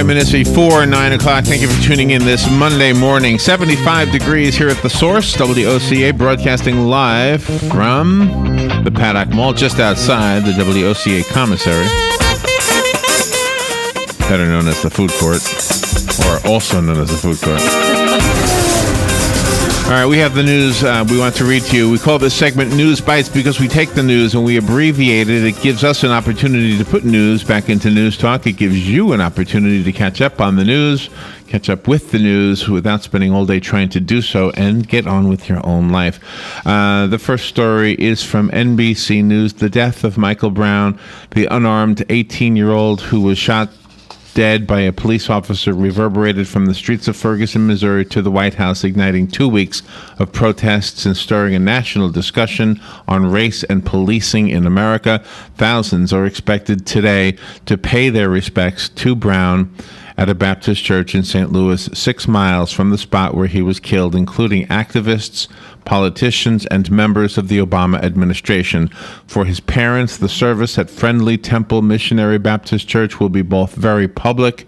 Minutes before 9 o'clock. Thank you for tuning in this Monday morning. 75 degrees here at The Source, WOCA, broadcasting live from the Paddock Mall, just outside the WOCA commissary, better known as the food court, or also known as the food court. All right, we have the news we want to read to you. We call this segment NewsBites because we take the news and we abbreviate it. It gives us an opportunity to put news back into News Talk. It gives you an opportunity to catch up on the news, catch up with the news without spending all day trying to do so, and get on with your own life. The first story is from NBC News. The death of Michael Brown, the unarmed 18-year-old who was shot dead by a police officer, reverberated from the streets of Ferguson, Missouri to the White House, igniting 2 weeks of protests and stirring a national discussion on race and policing in America. Thousands are expected today to pay their respects to Brown at a Baptist church in St. Louis, 6 miles from the spot where he was killed, including activists, politicians, and members of the Obama administration. For his parents, the service at Friendly Temple Missionary Baptist Church will be both very public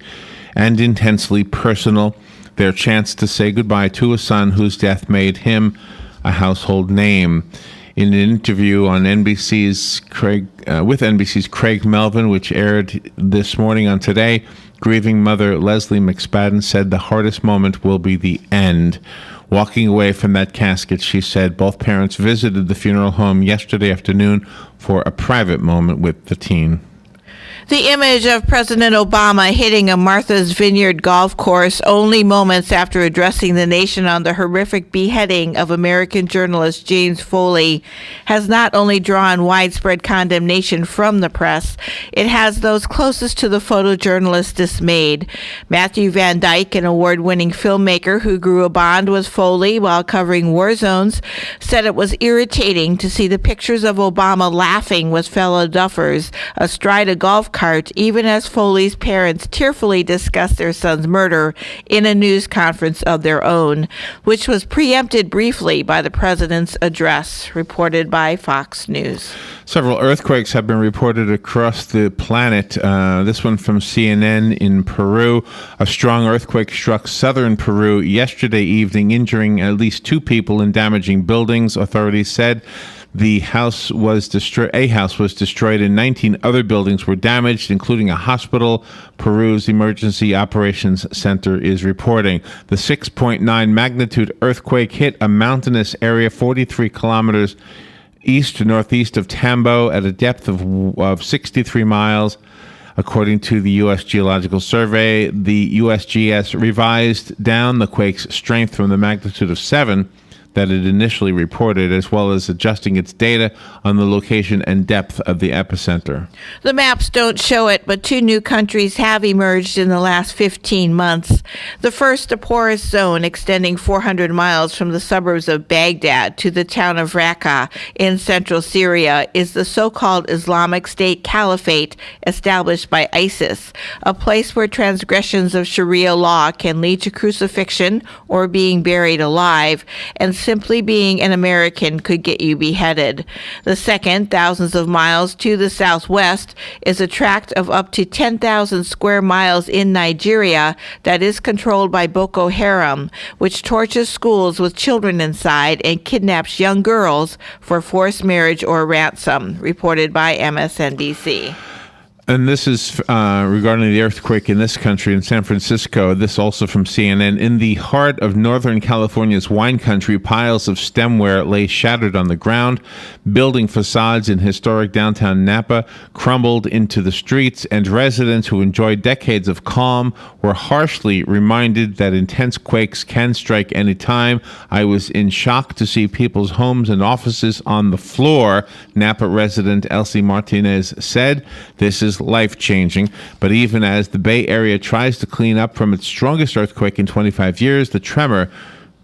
and intensely personal. Their chance to say goodbye to a son whose death made him a household name. In an interview on NBC's with NBC's Craig Melvin, which aired this morning on Today, grieving mother Leslie McSpadden said the hardest moment will be the end. Walking away from that casket, she said both parents visited the funeral home yesterday afternoon for a private moment with the teen. The image of President Obama hitting a Martha's Vineyard golf course only moments after addressing the nation on the horrific beheading of American journalist James Foley has not only drawn widespread condemnation from the press, it has those closest to the photojournalist dismayed. Matthew Van Dyke, an award-winning filmmaker who grew a bond with Foley while covering war zones, said it was irritating to see the pictures of Obama laughing with fellow duffers astride a golf cart, even as Foley's parents tearfully discussed their son's murder in a news conference of their own, which was preempted briefly by the president's address, reported by Fox News. Several earthquakes have been reported across the planet. This one from CNN in Peru. A strong earthquake struck southern Peru yesterday evening, injuring at least 2 people and damaging buildings. Authorities said a house was destroyed and 19 other buildings were damaged, including a hospital. Peru's Emergency Operations Center is reporting. The 6.9 magnitude earthquake hit a mountainous area 43 kilometers east-northeast of Tambo at a depth of 63 miles. According to the U.S. Geological Survey, the USGS revised down the quake's strength from the magnitude of 7 that it initially reported, as well as adjusting its data on the location and depth of the epicenter. The maps don't show it, but 2 new countries have emerged in the last 15 months. The first, a porous zone extending 400 miles from the suburbs of Baghdad to the town of Raqqa in central Syria, is the so-called Islamic State Caliphate established by ISIS, a place where transgressions of Sharia law can lead to crucifixion or being buried alive, and simply being an American could get you beheaded. The second, thousands of miles to the southwest, is a tract of up to 10,000 square miles in Nigeria that is controlled by Boko Haram, which torches schools with children inside and kidnaps young girls for forced marriage or ransom, reported by MSNBC. And this is regarding the earthquake in this country, in San Francisco. This also from CNN. In the heart of Northern California's wine country, piles of stemware lay shattered on the ground. Building facades in historic downtown Napa crumbled into the streets, and residents who enjoyed decades of calm were harshly reminded that intense quakes can strike any time. I was in shock to see people's homes and offices on the floor, Napa resident Elsie Martinez said. This is was life-changing. But even as the Bay Area tries to clean up from its strongest earthquake in 25 years, the tremor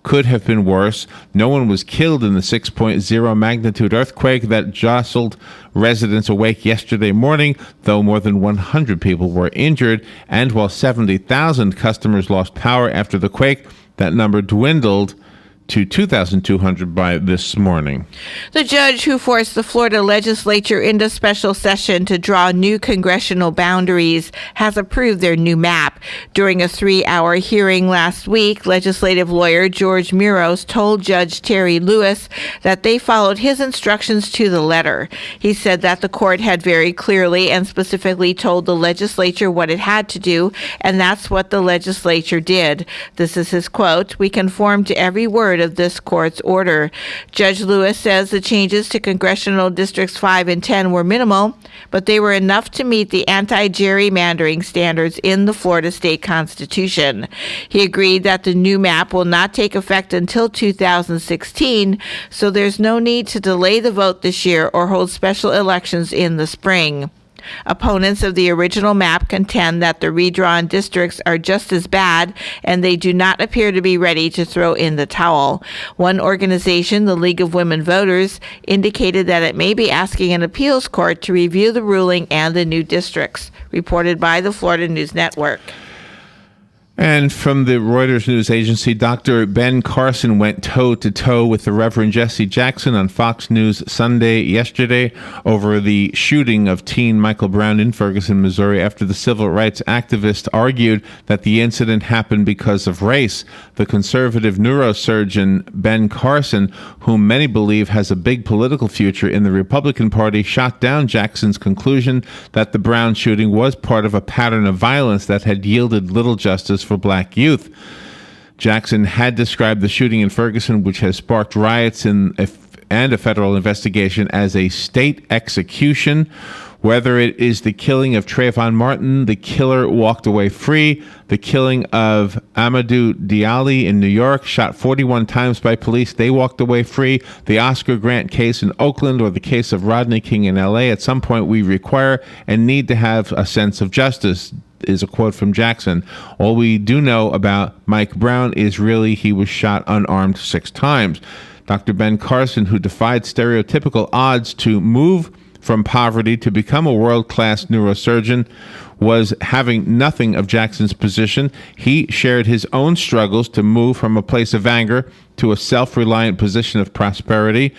could have been worse. No one was killed in the 6.0 magnitude earthquake that jostled residents awake yesterday morning, though more than 100 people were injured. And while 70,000 customers lost power after the quake, that number dwindled to 2,200 by this morning. The judge who forced the Florida legislature into special session to draw new congressional boundaries has approved their new map. During a 3-hour hearing last week, legislative lawyer George Muros told Judge Terry Lewis that they followed his instructions to the letter. He said that the court had very clearly and specifically told the legislature what it had to do, and that's what the legislature did. This is his quote, "We conform to every word of this court's order." Judge Lewis says the changes to congressional districts 5 and 10 were minimal, but they were enough to meet the anti-gerrymandering standards in the Florida state constitution. He agreed that the new map will not take effect until 2016, so there's no need to delay the vote this year or hold special elections in the spring. Opponents of the original map contend that the redrawn districts are just as bad, and they do not appear to be ready to throw in the towel. One organization, the League of Women Voters, indicated that it may be asking an appeals court to review the ruling and the new districts, reported by the Florida News Network. And from the Reuters news agency, Dr. Ben Carson went toe-to-toe with the Reverend Jesse Jackson on Fox News Sunday yesterday over the shooting of teen Michael Brown in Ferguson, Missouri, after the civil rights activist argued that the incident happened because of race. The conservative neurosurgeon Ben Carson, whom many believe has a big political future in the Republican Party, shot down Jackson's conclusion that the Brown shooting was part of a pattern of violence that had yielded little justice for black youth. Jackson had described the shooting in Ferguson, which has sparked riots and a federal investigation, as a state execution. Whether it is the killing of Trayvon Martin, the killer walked away free, the killing of Amadou Diallo in New York, shot 41 times by police, they walked away free, the Oscar Grant case in Oakland, or the case of Rodney King in LA, at some point we require and need to have a sense of justice, is a quote from Jackson. All we do know about Mike Brown is really he was shot unarmed 6 times. Dr. Ben Carson, who defied stereotypical odds to move from poverty to become a world-class neurosurgeon, was having nothing of Jackson's position. He shared his own struggles to move from a place of anger to a self-reliant position of prosperity.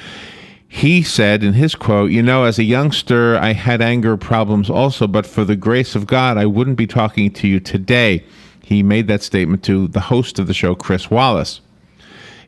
He said in his quote, as a youngster, I had anger problems also, but for the grace of God, I wouldn't be talking to you today. He made that statement to the host of the show, Chris Wallace.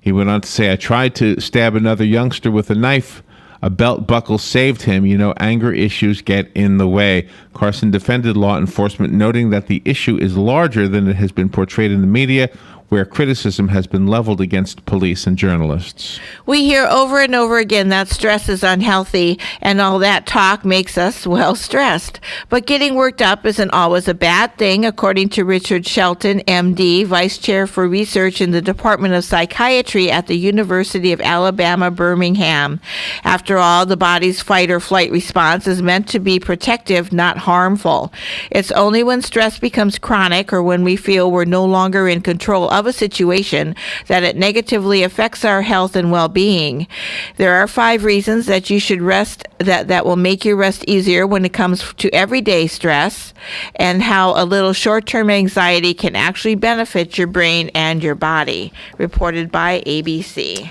He went on to say, I tried to stab another youngster with a knife. A belt buckle saved him. Anger issues get in the way. Carson defended law enforcement, noting that the issue is larger than it has been portrayed in the media, where criticism has been leveled against police and journalists. We hear over and over again that stress is unhealthy, and all that talk makes us, stressed. But getting worked up isn't always a bad thing, according to Richard Shelton, MD, Vice Chair for Research in the Department of Psychiatry at the University of Alabama, Birmingham. After all, the body's fight or flight response is meant to be protective, not harmful. It's only when stress becomes chronic or when we feel we're no longer in control of a situation that it negatively affects our health and well-being. There are 5 reasons that you should rest, that will make your rest easier when it comes to everyday stress, and how a little short-term anxiety can actually benefit your brain and your body. Reported by ABC.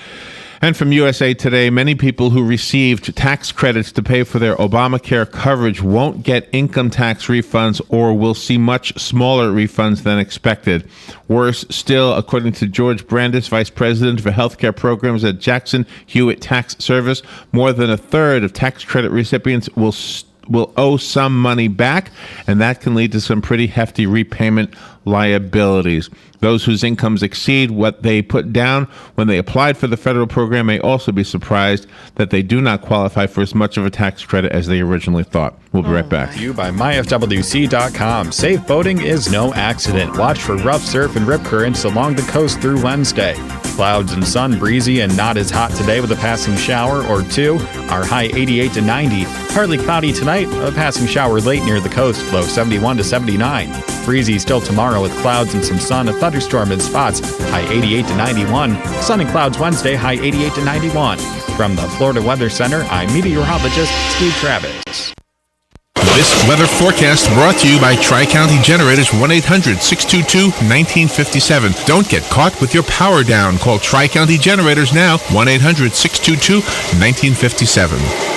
And from USA Today, many people who received tax credits to pay for their Obamacare coverage won't get income tax refunds or will see much smaller refunds than expected. Worse still, according to George Brandis, Vice President for Healthcare Programs at Jackson Hewitt Tax Service, more than a third of tax credit recipients will owe some money back, and that can lead to some pretty hefty repayment liabilities. Those whose incomes exceed what they put down when they applied for the federal program may also be surprised that they do not qualify for as much of a tax credit as they originally thought. We'll be right back. To you by myfwc.com. Safe boating is no accident. Watch for rough surf and rip currents along the coast through Wednesday. Clouds and sun, breezy and not as hot today with a passing shower or two. Our high 88 to 90. Partly cloudy tonight, a passing shower late near the coast, low 71 to 79. Breezy still tomorrow with clouds and some sun, a thunderstorm in spots, high 88 to 91. Sun and clouds Wednesday, high 88 to 91. From the Florida Weather Center, I'm meteorologist Steve Travis. This weather forecast brought to you by TriCounty Generators, 1-800-622-1957. Don't get caught with your power down. Call TriCounty Generators now, 1-800-622-1957.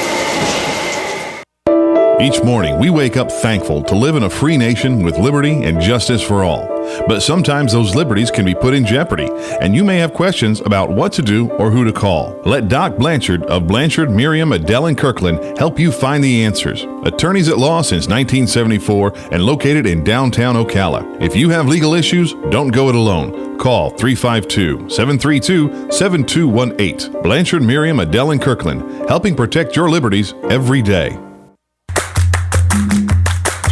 Each morning, we wake up thankful to live in a free nation with liberty and justice for all. But sometimes those liberties can be put in jeopardy, and you may have questions about what to do or who to call. Let Doc Blanchard of Blanchard, Miriam, Adele, and Kirkland help you find the answers. Attorneys at law since 1974 and located in downtown Ocala. If you have legal issues, don't go it alone. Call 352-732-7218. Blanchard, Miriam, Adele, and Kirkland, helping protect your liberties every day.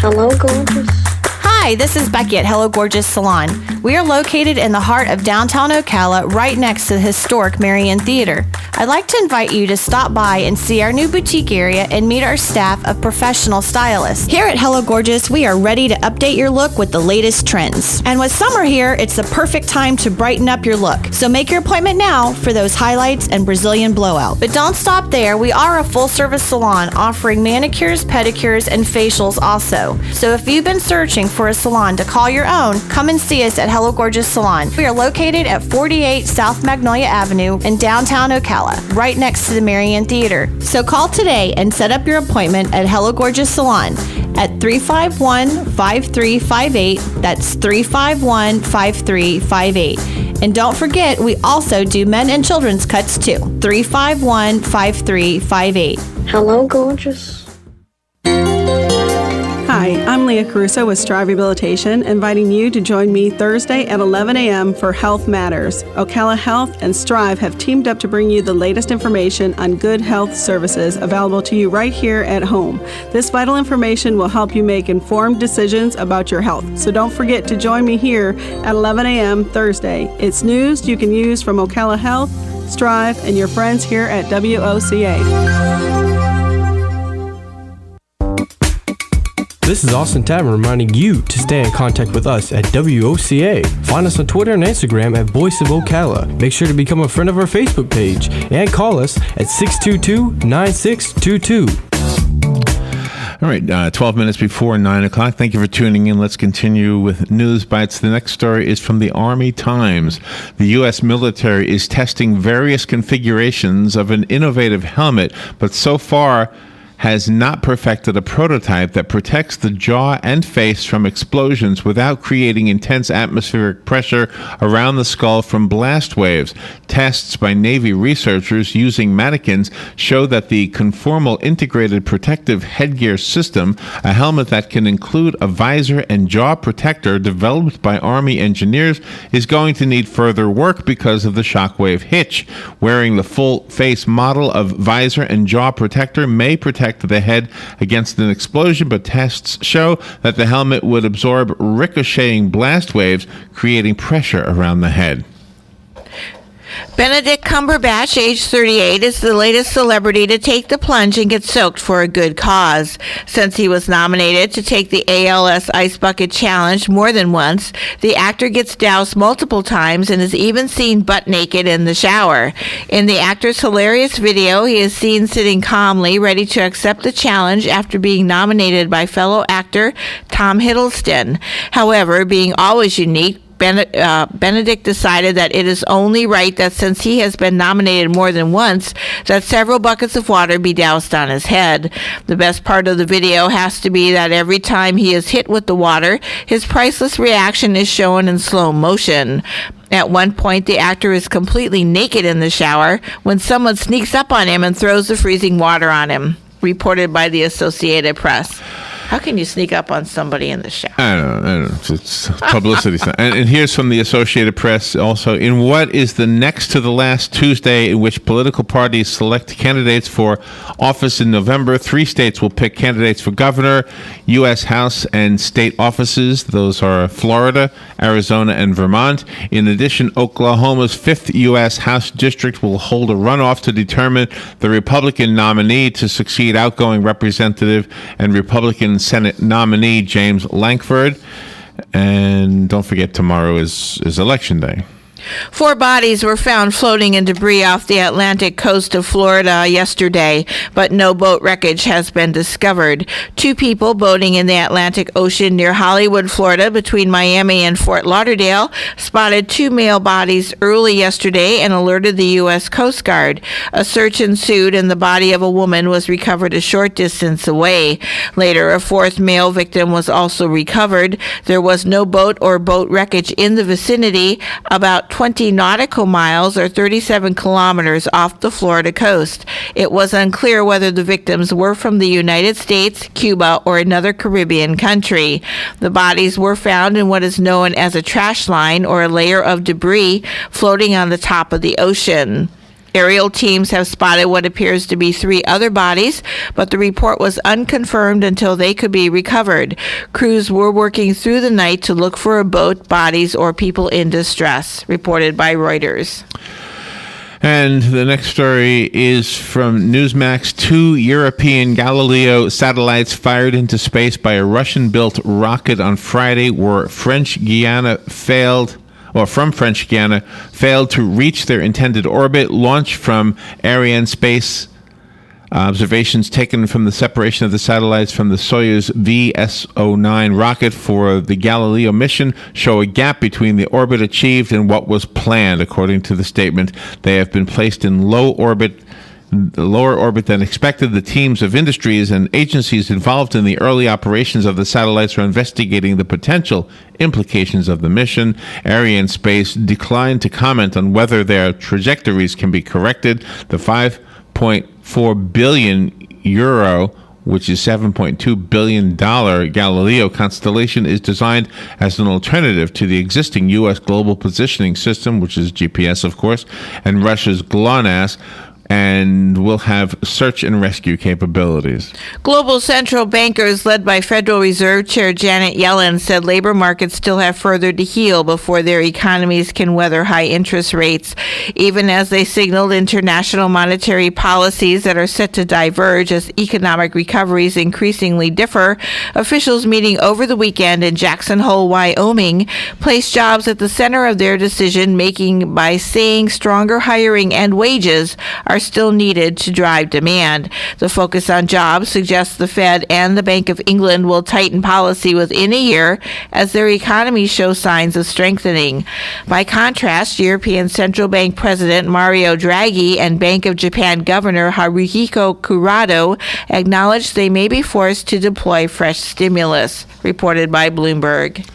Hello, gorgeous. Hi, this is Becky at Hello Gorgeous Salon. We are located in the heart of downtown Ocala, right next to the historic Marion Theater. I'd like to invite you to stop by and see our new boutique area and meet our staff of professional stylists. Here at Hello Gorgeous, we are ready to update your look with the latest trends. And with summer here, it's the perfect time to brighten up your look. So make your appointment now for those highlights and Brazilian blowout. But don't stop there. We are a full-service salon offering manicures, pedicures, and facials also. So if you've been searching for a salon to call your own, come and see us at Hello Gorgeous Salon. We are located at 48 South Magnolia Avenue in downtown Ocala, right next to the Marion Theater. So call today and set up your appointment at Hello Gorgeous Salon at 351-5358. That's 351-5358. And don't forget, we also do men and children's cuts too. 351-5358. Hello, gorgeous. Hi, I'm Leah Caruso with Strive Rehabilitation, inviting you to join me Thursday at 11 a.m. for Health Matters. Ocala Health and Strive have teamed up to bring you the latest information on good health services available to you right here at home. This vital information will help you make informed decisions about your health. So don't forget to join me here at 11 a.m. Thursday. It's news you can use from Ocala Health, Strive, and your friends here at WOCA. This is Austin Tavern reminding you to stay in contact with us at WOCA. Find us on Twitter and Instagram at Voice of Ocala. Make sure to become a friend of our Facebook page and call us at 622-9622. All right, 12 minutes before 9 o'clock. Thank you for tuning in. Let's continue with News Bites. The next story is from the Army Times. The U.S. military is testing various configurations of an innovative helmet, but so far has not perfected a prototype that protects the jaw and face from explosions without creating intense atmospheric pressure around the skull from blast waves. Tests by Navy researchers using mannequins show that the conformal integrated protective headgear system, a helmet that can include a visor and jaw protector developed by Army engineers, is going to need further work because of the shockwave hitch. Wearing the full face model of visor and jaw protector may protect the head against an explosion, but tests show that the helmet would absorb ricocheting blast waves, creating pressure around the head. Benedict Cumberbatch, age 38, is the latest celebrity to take the plunge and get soaked for a good cause. Since he was nominated to take the ALS Ice Bucket Challenge more than once, the actor gets doused multiple times and is even seen butt naked in the shower. In the actor's hilarious video, he is seen sitting calmly, ready to accept the challenge after being nominated by fellow actor Tom Hiddleston. However, being always unique, Benedict decided that it is only right that since he has been nominated more than once, that several buckets of water be doused on his head. The best part of the video has to be that every time he is hit with the water, his priceless reaction is shown in slow motion. At one point, the actor is completely naked in the shower when someone sneaks up on him and throws the freezing water on him, reported by the Associated Press. How can you sneak up on somebody in the shower? I don't know. It's publicity. And here's from the Associated Press also. In what is the next to the last Tuesday in which political parties select candidates for office in November, 3 states will pick candidates for governor, U.S. House and state offices. Those are Florida, Arizona, and Vermont. In addition, Oklahoma's 5th U.S. House district will hold a runoff to determine the Republican nominee to succeed outgoing Representative and Republican Senate nominee James Lankford. And don't forget, tomorrow is Election Day. 4 bodies were found floating in debris off the Atlantic coast of Florida yesterday, but no boat wreckage has been discovered. 2 people boating in the Atlantic Ocean near Hollywood, Florida, between Miami and Fort Lauderdale, spotted 2 male bodies early yesterday and alerted the U.S. Coast Guard. A search ensued, and the body of a woman was recovered a short distance away. Later, a 4th male victim was also recovered. There was no boat or boat wreckage in the vicinity, about 20 nautical miles or 37 kilometers off the Florida coast. It was unclear whether the victims were from the United States, Cuba, or another Caribbean country. The bodies were found in what is known as a trash line, or a layer of debris floating on the top of the ocean. Aerial teams have spotted what appears to be 3 other bodies, but the report was unconfirmed until they could be recovered. Crews were working through the night to look for a boat, bodies, or people in distress, reported by Reuters. And the next story is from Newsmax. 2 European Galileo satellites fired into space by a Russian-built rocket on Friday from French Guiana failed to reach their intended orbit. Launch from Arianespace. Observations taken from the separation of the satellites from the Soyuz VS-09 rocket for the Galileo mission show a gap between the orbit achieved and what was planned. According to the statement, they have been placed in lower orbit than expected. The teams of industries and agencies involved in the early operations of the satellites are investigating the potential implications of the mission. Arianespace declined to comment on whether their trajectories can be corrected. The 5.4 billion euro, which is $7.2 billion Galileo constellation, is designed as an alternative to the existing U.S. Global Positioning System, which is GPS, of course, and Russia's GLONASS, and will have search and rescue capabilities. Global central bankers led by Federal Reserve Chair Janet Yellen said labor markets still have further to heal before their economies can weather high interest rates, even as they signaled international monetary policies that are set to diverge as economic recoveries increasingly differ. Officials meeting over the weekend in Jackson Hole, Wyoming, placed jobs at the center of their decision-making by saying stronger hiring and wages are still needed to drive demand. The focus on jobs suggests the Fed and the Bank of England will tighten policy within a year as their economies show signs of strengthening. By contrast, European Central Bank President Mario Draghi and Bank of Japan Governor Haruhiko Kuroda acknowledged they may be forced to deploy fresh stimulus, reported by Bloomberg.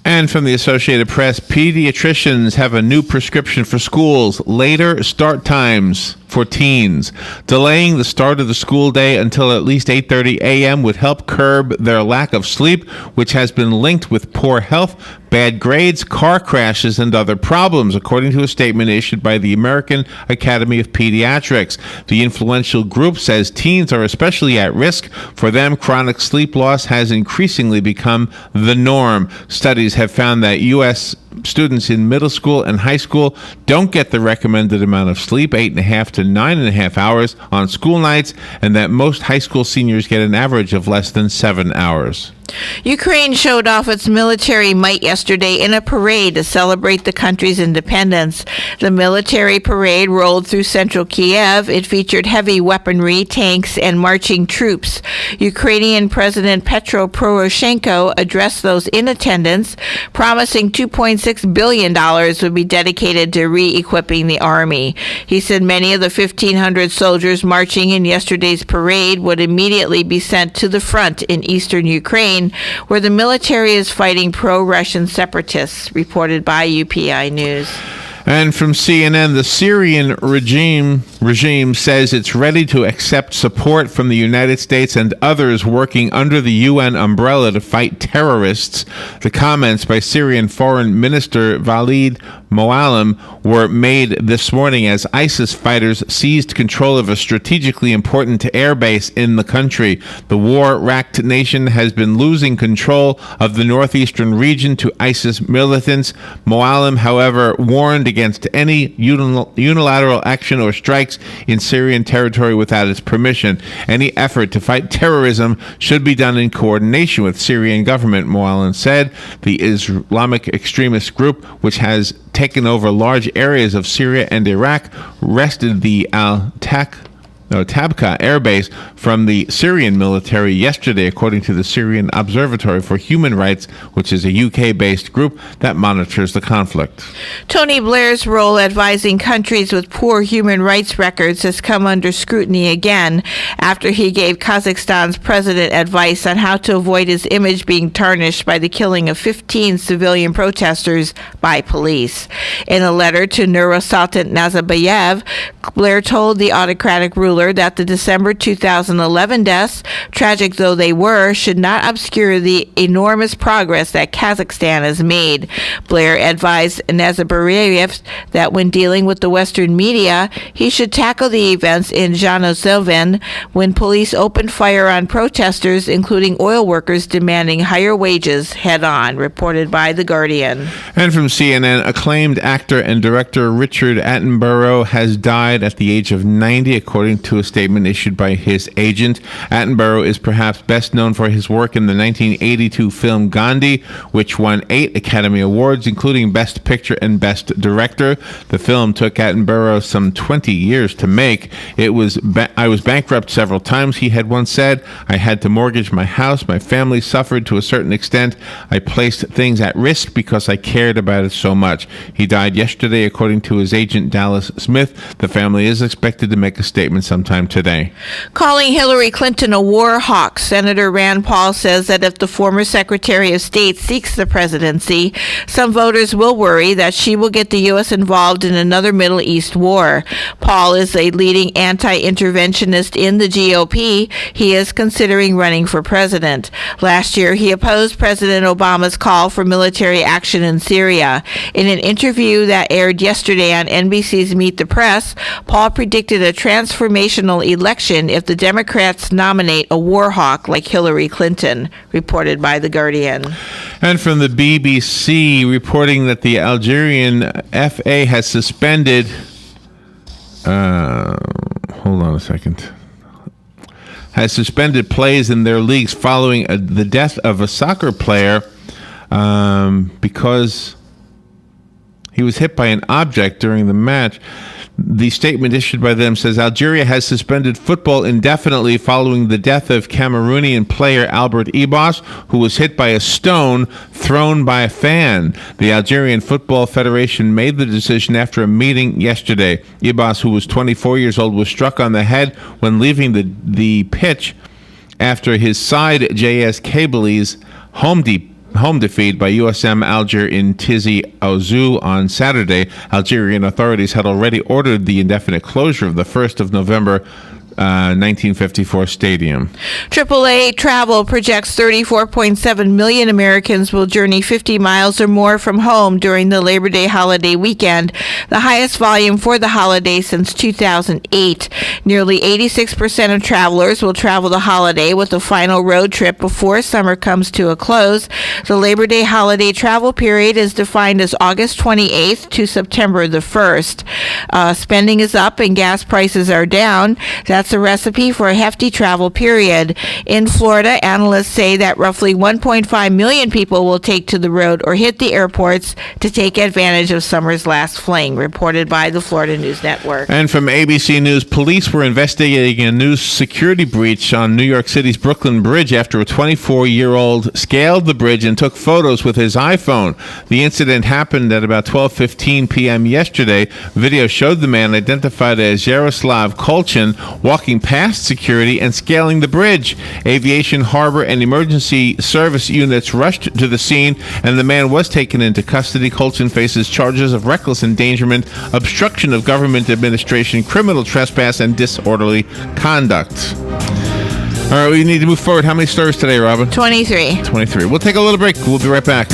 And from the Associated Press, pediatricians have a new prescription for schools: later start times for teens. Delaying the start of the school day until at least 8:30 a.m. would help curb their lack of sleep, which has been linked with poor health, bad grades, car crashes, and other problems, according to a statement issued by the American Academy of Pediatrics. The influential group says teens are especially at risk. For them, chronic sleep loss has increasingly become the norm. Studies have found that U.S. students in middle school and high school don't get the recommended amount of sleep, 8.5 to 9.5 hours on school nights, and that most high school seniors get an average of less than 7 hours. Ukraine showed off its military might yesterday in a parade to celebrate the country's independence. The military parade rolled through central Kiev. It featured heavy weaponry, tanks, and marching troops. Ukrainian President Petro Poroshenko addressed those in attendance, promising $2.6 billion would be dedicated to re-equipping the army. He said many of the 1,500 soldiers marching in yesterday's parade would immediately be sent to the front in eastern Ukraine, where the military is fighting pro-Russian separatists, reported by UPI News. And from CNN, the Syrian regime says it's ready to accept support from the United States and others working under the UN umbrella to fight terrorists. The comments by Syrian Foreign Minister Walid Moallem were made this morning as ISIS fighters seized control of a strategically important air base in the country. The war-racked nation has been losing control of the northeastern region to ISIS militants. Moallem, however, warned against any unilateral action or strikes in Syrian territory without its permission. Any effort to fight terrorism should be done in coordination with Syrian government, Moallem said. The Islamic extremist group, which has taken over large areas of Syria and Iraq, wrested the Tabqa air base from the Syrian military yesterday, according to the Syrian Observatory for Human Rights, which is a UK-based group that monitors the conflict. Tony Blair's role advising countries with poor human rights records has come under scrutiny again after he gave Kazakhstan's president advice on how to avoid his image being tarnished by the killing of 15 civilian protesters by police. In a letter to Nursultan Nazarbayev, Blair told the autocratic ruler that the December 2011 deaths, tragic though they were, should not obscure the enormous progress that Kazakhstan has made. Blair advised Nazarbayev that when dealing with the Western media, he should tackle the events in Zhanaozen when police opened fire on protesters, including oil workers demanding higher wages, head-on, reported by The Guardian. And from CNN, acclaimed actor and director Richard Attenborough has died at the age of 90, according to a statement issued by his agent. Attenborough is perhaps best known for his work in the 1982 film Gandhi, which won 8 Academy Awards, including Best Picture and Best Director. The film took Attenborough some 20 years to make. I was bankrupt several times, he had once said. I had to mortgage my house. My family suffered to a certain extent. I placed things at risk because I cared about it so much. He died yesterday, according to his agent Dallas Smith. The family is expected to make a statement sometime today. Calling Hillary Clinton a war hawk, Senator Rand Paul says that if the former Secretary of State seeks the presidency, some voters will worry that she will get the U.S. involved in another Middle East war. Paul is a leading anti-interventionist in the GOP. He is considering running for president. Last year, he opposed President Obama's call for military action in Syria. In an interview that aired yesterday on NBC's Meet the Press, Paul predicted a transformational election if the Democrats nominate a war hawk like Hillary Clinton, reported by The Guardian. And from the BBC, reporting that the Algerian FA has suspended has suspended plays in their leagues following the death of a soccer player because he was hit by an object during the match. The statement issued by them says Algeria has suspended football indefinitely following the death of Cameroonian player Albert Ibas, who was hit by a stone thrown by a fan. The Algerian Football Federation made the decision after a meeting yesterday. Ibas, who was 24 years old, was struck on the head when leaving the pitch after his side JS Kabyli's home defeat by USM Alger in Tizi Ouzou on Saturday. Algerian authorities had already ordered the indefinite closure of the 1st of November 1954 stadium. AAA Travel projects 34.7 million Americans will journey 50 miles or more from home during the Labor Day holiday weekend, the highest volume for the holiday since 2008. Nearly 86% of travelers will travel the holiday with a final road trip before summer comes to a close. The Labor Day holiday travel period is defined as August 28th to September the 1st. Spending is up and gas prices are down. That's a recipe for a hefty travel period. In Florida, analysts say that roughly 1.5 million people will take to the road or hit the airports to take advantage of summer's last fling, reported by the Florida News Network. And from ABC News, police were investigating a new security breach on New York City's Brooklyn Bridge after a 24-year-old scaled the bridge and took photos with his iPhone. The incident happened at about 12:15 p.m. yesterday. Video showed the man, identified as Yaroslav Kolchin, walking past security and scaling the bridge. Aviation, harbor, and emergency service units rushed to the scene, and the man was taken into custody. Colton faces charges of reckless endangerment, obstruction of government administration, criminal trespass, and disorderly conduct. All right, we need to move forward. How many stories today, Robin? 23. 23. We'll take a little break. We'll be right back.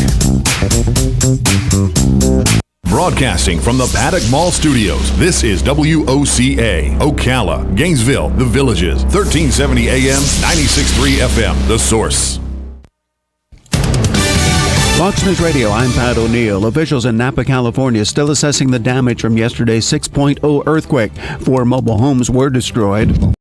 Broadcasting from the Paddock Mall Studios, this is WOCA, Ocala, Gainesville, The Villages, 1370 AM, 96.3 FM, The Source. Fox News Radio, I'm Pat O'Neill. Officials in Napa, California, still assessing the damage from yesterday's 6.0 earthquake. 4 mobile homes were destroyed.